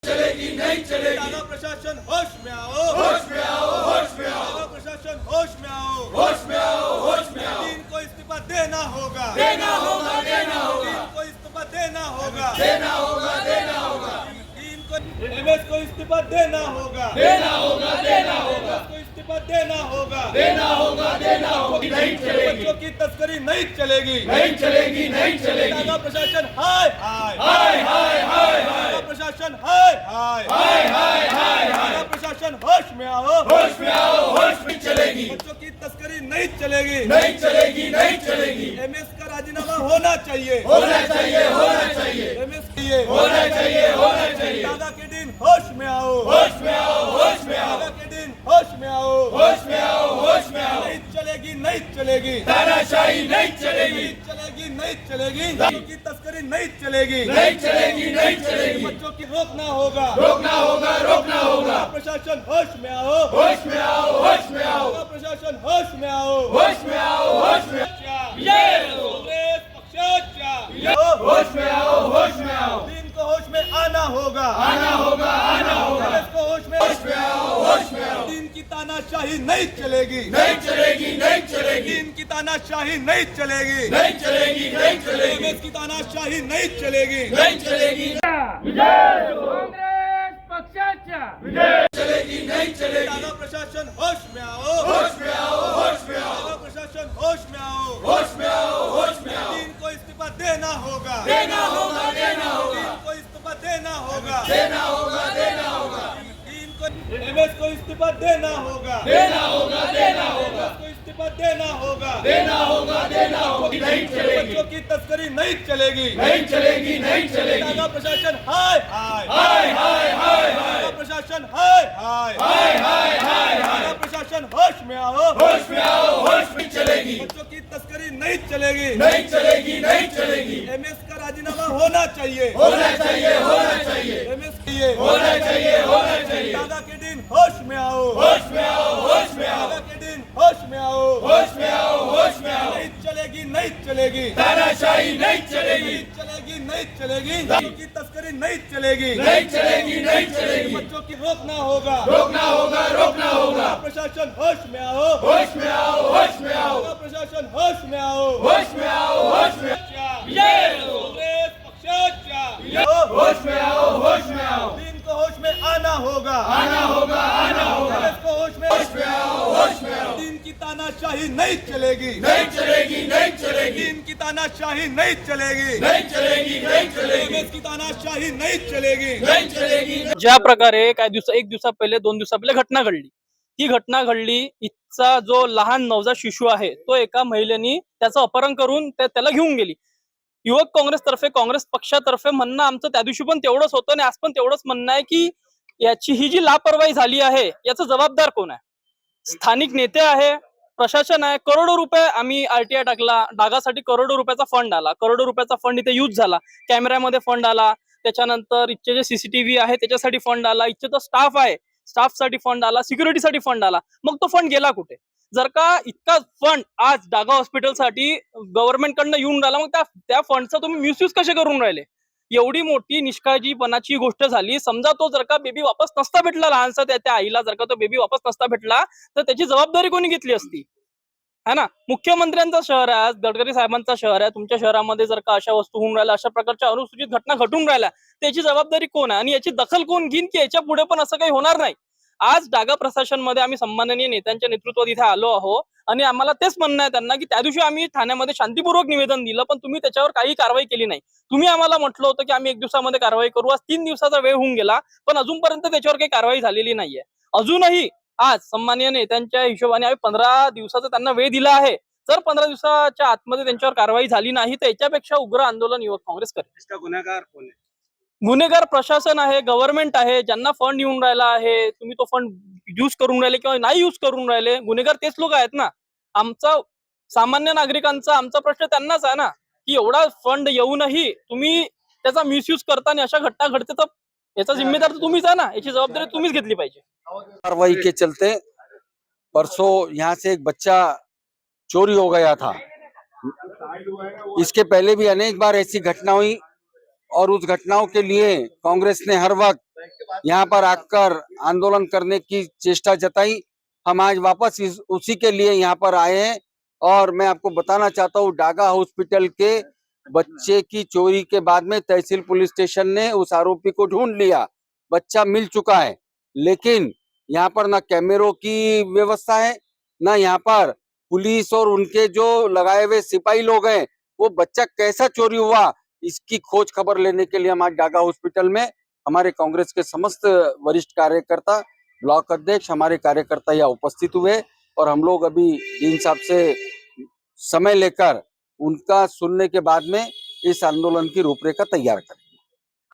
चलेगी नहीं चलेगी। थाना प्रशासन होश में आओ, होश में आओ, होश में आओ, थाना प्रशासन होश में आओ, होश में आओ, होश में आओ। टीम को इस्तीफा देना होगा, देना होगा, देना होगा, टीम को इस्तीफा देना होगा, देना होगा, देना होगा, टीम को एमएस को इस्तीफा देना होगा, देना होगा, देना होगा, को इस्तीफा देना होगा, देना होगा, देना होगा। नहीं चलेगी, बच्चों की तस्करी नहीं चलेगी, नहीं चलेगी, नहीं चलेगी। थाना प्रशासन हाय हाय हाय हाय हाय हाय थाना प्रशासन हाय हाय हाय हाय हाय हाय। थाना प्रशासन होश में आओ, होश में आओ, होश में चलेगी, बच्चों की तस्करी नहीं चलेगी, नहीं चलेगी, नहीं चलेगी। एमएस का राजीनामा होना चाहिए, होना चाहिए, होना चाहिए, एमएस की होना चाहिए, होना चाहिए। दादा के दिन होश में आओ, होश में आओ, होश में आओ, दादा के दिन होश में आओ, होश में आओ, होश में आओ। नहीं चलेगी, नहीं चलेगी, तानाशाही नहीं चलेगी, नहीं चलेगी, नहीं चलेगी, बच्चों की तस्करी नहीं चलेगी, नहीं चलेगी, नहीं चलेगी। बच्चों की रोकना होगा, रोकना होगा, रोकना होगा। प्रशासन होश में आओ, होश में आओ, होश में आओ, प्रशासन होश में आओ, होश में आओ, होश में कांग्रेस पक्षाच्या होश में आओ, होश में आओ। टीम को होश में आना होगा, आना होगा, आना होगा। कांग्रेस को होश में आओ, होश में आओ। टीम की तानाशाही नहीं चलेगी, नहीं चलेगी, नहीं चलेगी, टीम की तानाशाही नहीं चलेगी, नहीं चलेगी, नहीं चलेगी, एमएस की तानाशाही नहीं चलेगी, नहीं चलेगी। काँग्रेस पक्षाच्या चलेगी, नहीं चलेगी। थाना प्रशासन होश में आओ, होश में आओ, होश में आओ, थाना प्रशासन होश में आओ, होश में आओ, होश में आओ। टीम को इस्तीफा देना होगा, देना होगा, देना होगा, टीम को इस्तीफा देना होगा, देना होगा, देना होगा, टीम को एमएस को इस्तीफा देना होगा, देना होगा, देना होगा, को इस्तीफा देना होगा, देना होगा, देना होगा। नहीं चलेगी, बच्चों की तस्करी नहीं चलेगी, नहीं चलेगी, नहीं चलेगी। थाना प्रशासन हाय हाय हाय हाय हाय हाय थाना प्रशासन हाय हाय हाय हाय हाय हाय। थाना प्रशासन होश में आओ, होश में आओ, होश में चलेगी, बच्चों की तस्करी नहीं चलेगी, नहीं चलेगी, नहीं चलेगी। एमएस का राजीनामा होना चाहिए, होना चाहिए, होना चाहिए, एमएस की होना चाहिए, होना चाहिए। दादा के दिन होश में आओ, होश में आओ, होश में आओ, दादा के दिन होश में आओ, होश में आओ, होश में आओ। नहीं चलेगी, नहीं चलेगी, तानाशाही नहीं चलेगी, नहीं चलेगी, नहीं चलेगी, बच्चों की तस्करी नहीं चलेगी, नहीं चलेगी, नहीं चलेगी। बच्चों की रोकना होगा, रोकना होगा, रोकना होगा। प्रशासन होश में आओ, होश में आओ, होश में आओ, प्रशासन होश में आओ, होश में आओ, होश में कांग्रेस पक्षाच्या होश में आओ, होश में आओ। टीम को होश में आना होगा, आना होगा, आना होगा। कांग्रेस को होश में आओ, होश में आओ। टीम की तानाशाही नहीं चलेगी, नहीं चलेगी, नहीं चलेगी, टीम की तानाशाही नहीं चलेगी, नहीं चलेगी, नहीं चलेगी, एमएस की तानाशाही नहीं चलेगी, नहीं चलेगी। ज्या प्रकारे एक दिवसा पहिले 2 दिवसा पहिले घटना घडली, ती घटना घडली. इथचा जो लहान नवजात शिशू आहे तो एका महिलेनी त्याचं अपहरण करून त्याला घेऊन गेली. युवक काँग्रेसतर्फे, काँग्रेस पक्षातर्फे म्हणणं आमचं त्या दिवशी पण तेवढंच होतं आणि आज पण तेवढंच म्हणणं आहे की याची ही जी लापरवाही झाली आहे याचा जबाबदार कोण आहे? स्थानिक नेते आहे, प्रशासन आहे. करोडो रुपये आम्ही आरटीआय टाकला, डागासाठी करोडो रुपयाचा फंड आला, करोडो रुपयाचा फंड इथे यूज झाला, कॅमेऱ्यामध्ये फंड आला, त्याच्यानंतर इथचे जे सीसीटीव्ही आहे त्याच्यासाठी फंड आला, इथचे जो स्टाफ आहे स्टाफसाठी फंड आला, सिक्युरिटीसाठी फंड आला. मग तो फंड गेला कुठे? जर का इतका फंड आज डागा हॉस्पिटलसाठी गव्हर्नमेंट कडनं येऊन राहिला, मग त्या फंडचा तुम्ही मिसयूज कसे करून राहिले? एवढी मोठी निष्काळजीपणाची गोष्ट झाली. समजा तो जर का बेबी वापस नसता भेटला, लहानसा त्या आईला जर का तो बेबी वापस नसता भेटला तर त्याची जबाबदारी कोणी घेतली असती? है ना? मुख्यमंत्र्यांचं शहर आहे, आज गडकरी साहेबांचं शहर आहे. तुमच्या शहरामध्ये जर का अशा वस्तू होऊन राहिल्या, अशा प्रकारच्या अनुसूचित घटना घटून राहिल्या, त्याची जबाबदारी कोण आहे आणि याची दखल कोण घेईन की याच्या पुढे पण असं काही होणार नाही? आज डागा प्रशासन मध्ये आम्ही सन्माननीय नेत्यांच्या नेतृत्वात इथे आलो आहोत आणि आम्हाला तेच म्हणणं आहे त्यांना की त्या दिवशी आम्ही ठाण्यामध्ये शांतीपूर्वक निवेदन दिलं, पण तुम्ही त्याच्यावर काही कारवाई केली नाही. तुम्ही आम्हाला म्हटलं होतं की आम्ही 1 दिवसामध्ये कारवाई करू. आज 3 दिवसाचा वेळ होऊन गेला, पण अजूनपर्यंत त्याच्यावर काही कारवाई झालेली नाहीये. अजूनही आज सन्माननीय नेत्यांच्या हिशोबाने आम्ही 15 दिवसाचा त्यांना वेळ दिला आहे. जर 15 दिवसाच्या आतमध्ये त्यांच्यावर कारवाई झाली नाही तर याच्यापेक्षा उग्र आंदोलन युवक काँग्रेस करेल. इसका गुन्हेगार कौन है? गुन्हेगार प्रशासन आहे, गव्हर्नमेंट आहे, ज्यांना फंड येऊन राहिला आहे. तुम्ही तो फंड युज करून राहिले किंवा नाही युज करून राहिले, गुन्हेगार तेच लोक आहेत ना. आमचा सामान्य नागरिकांचा आमचा प्रश्न त्यांनाच आहे ना की एवढा फंड येऊनही तुम्ही त्याचा मिसयूज करता आणि अशा घटना घडते तर याचा जिम्मेदार तर तुम्हीच आहे ना, याची जबाबदारी तुम्हीच घेतली पाहिजे. कार्रवाई के चलते परसों यहाँ से एक बच्चा चोरी हो गया था। इसके पहले भी अनेक बार ऐसी घटना हुई और उस घटनाओं के लिए कांग्रेस ने हर वक्त यहाँ पर आकर आंदोलन करने की चेष्टा जताई। हम आज वापस उसी के लिए यहाँ पर आए हैं और मैं आपको बताना चाहता हूँ, डागा हॉस्पिटल के बच्चे की चोरी के बाद में तहसील पुलिस स्टेशन ने उस आरोपी को ढूंढ लिया, बच्चा मिल चुका है, लेकिन यहाँ पर ना कैमरों की व्यवस्था है, ना यहाँ पर पुलिस और उनके जो लगाए हुए सिपाही लोग हैं, वो बच्चा कैसा चोरी हुआ इसकी खोज खबर लेने के लिए हम आज डागा हॉस्पिटल में हमारे कांग्रेस के समस्त वरिष्ठ कार्यकर्ता, ब्लॉक अध्यक्ष, हमारे कार्यकर्ता यहाँ उपस्थित हुए और हम लोग अभी डीन साहब से समय लेकर उनका सुनने के बाद में इस आंदोलन की रूपरेखा तैयार करें।